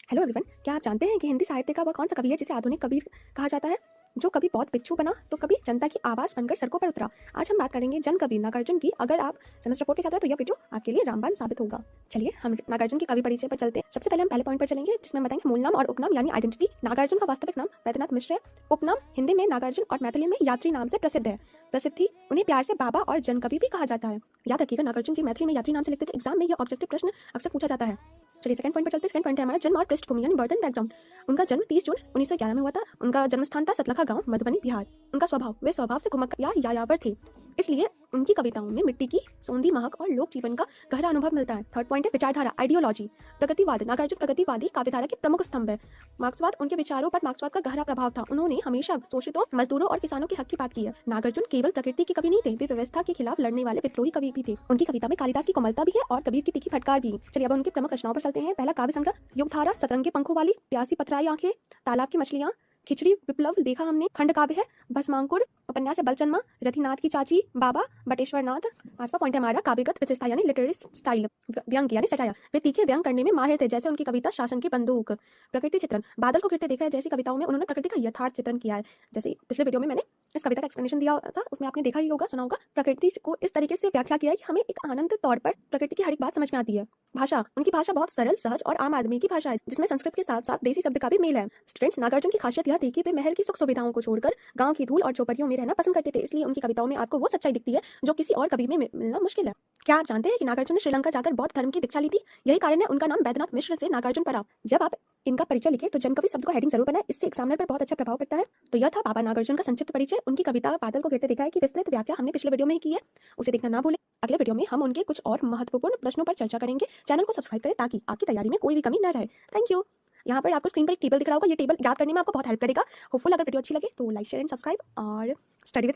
Hello everyone, क्या आप जानते हैं कि हिंदी साहित्य का वह कौन सा कवि है जिसे आधुनिक कबीर कहा जाता है, जो कभी बहुत भिक्षु बना तो कभी जनता की आवाज बनकर सड़कों पर उतरा। आज हम बात करेंगे जन कवि नागार्जुन की। अगर आप सेमेस्टर 4 के छात्र हैं तो यह वीडियो आपके लिए रामबाण साबित होगा। चलिए हम नागार्जुन की कवि परिचय पर चलते हैं। सबसे पहले हम पहले पॉइंट पर चलेंगे, जिसमें हम बताएंगे मूल नाम और उपनाम यानी आइडेंटिटी। नागार्जुन का वास्तविक नाम वैद्यनाथ मिश्र है। उपनाम हिंदी में नागार्जुन और मैथिली में यात्री नाम से प्रसिद्ध है। प्रसिद्धि, उन्हें प्यार से बाबा और जन कवि भी कहा जाता है। याद रखिएगा, नागार्जुन जी मैथिली में यात्री नाम से लिखते थे। एग्जाम में यह ऑब्जेक्टिव प्रश्न अक्सर पूछा जाता है। चलिए सेकंड पॉइंट पर चलते हैं। सेकंड पॉइंट है हमारा जन्म और पृष्ठभूमि यानी बर्थ एंड बैकग्राउंड। उनका जन्म 30 जून 1911 में हुआ था। उनका जन्म स्थान था सतलखा गांव, मधुबनी, बिहार। उनका स्वभाव, वे स्वभाव से कुमक या यायावर थे, इसलिए उनकी कविताओं में मिट्टी की सौंधी महक और लोक जीवन का गहरा अनुभव मिलता है। थर्ड पॉइंट है विचारधारा, आइडियोलॉजी, प्रगतिवाद। नागार्जुन प्रगतिवादी काव्यधारा के प्रमुख स्तंभ है। मार्क्सवाद, उनके विचारों पर मार्क्सवाद का गहरा प्रभाव था। उन्होंने हमेशा शोषितों, मजदूरों और किसानों के हक की बात की है। नागार्जुन केवल प्रकृति के कवि नहीं थे, वे व्यवस्था के खिलाफ लड़ने वाले विद्रोही कवि भी थे। उनकी कविता में कालिदास की कोमलता भी है और कबीर की तीखी फटकार भी। चलिए अब उनके प्रमुख रचनाओं पर चलते हैं। पहला काव्य संग्रह युगधारा, सतरंगी पंखों वाली, प्यासी पथराई आंखें, तालाब की मछलियां, खिचड़ी विप्लव देखा हमने, खंड काव्य है, भस्मांकुर, उपन्यास है बलचन्मा, रथिनाथ की चाची, बाबा, बटेश्वर नाथ। पांचवा पॉइंट है हमारा काव्यगत विशेषता यानी लिटरेरी स्टाइल, व्यंग यानी सटाया। वे तीखे व्यंग करने में माहिर थे, जैसे उनकी कविता शासन की बंदूक। प्रकृति चित्रण, बादल को गिरते देखा है जैसी कविताओं में उन्होंने प्रकृति का यथार्थ चित्रण किया है। जैसे पिछले वीडियो में मैंने इस कविता का एक्सप्लेनेशन दिया था, उसमें आपने देखा ही होगा, सुना होगा। प्रकृति को इस तरीके से व्याख्या किया है कि हमें एक आनंद तौर पर प्रकृति की हर एक बात समझ में आती है। भाषा, उनकी भाषा बहुत सरल, सहज और आम आदमी की भाषा है, जिसमें संस्कृत के साथ साथ देसी शब्द का भी मेल है। स्टूडेंट्स, नागार्जुन की खासियत यह थी कि वे महल की सुख सुविधाओं को छोड़कर गांव की धूल और चौपटियों में रहना पसंद करते थे, इसलिए उनकी कविताओं में आपको वो सच्चाई दिखती है जो किसी और कवि में मिलना मुश्किल है। क्या आप जानते हैं कि नागार्जुन ने श्रीलंका जाकर बौद्ध धर्म की दीक्षा ली थी? यही कारण है उनका नाम वैद्यनाथ मिश्र से नागार्जुन पड़ा। जब आप इनका परिचय लिखे तो जनकवि शब्द को हेडिंग जरूर बनाए, इससे एग्जामिनर पर बहुत अच्छा प्रभाव पड़ता है। तो यह था बाबा नागार्जुन का संक्षिप्त परिचय। उनकी कविता बादल को गिरते देखा है की विस्तृत व्याख्या हमने पिछले वीडियो में ही की है, उसे देखना ना भूलें। अगले वीडियो में हम उनके कुछ और महत्वपूर्ण प्रश्नों पर चर्चा करेंगे। चैनल को सब्सक्राइब करें ताकि आपकी तैयारी में कोई भी कमी न रहे। Thank you. यहाँ पर आपको स्क्रीन पर एक टेबल दिख रहा होगा, ये टेबल याद करने में आपको बहुत हेल्प करेगा। होपफुल अगर वीडियो अच्छी लगे तो लाइक, शेयर एंड सब्सक्राइब और स्टडी विद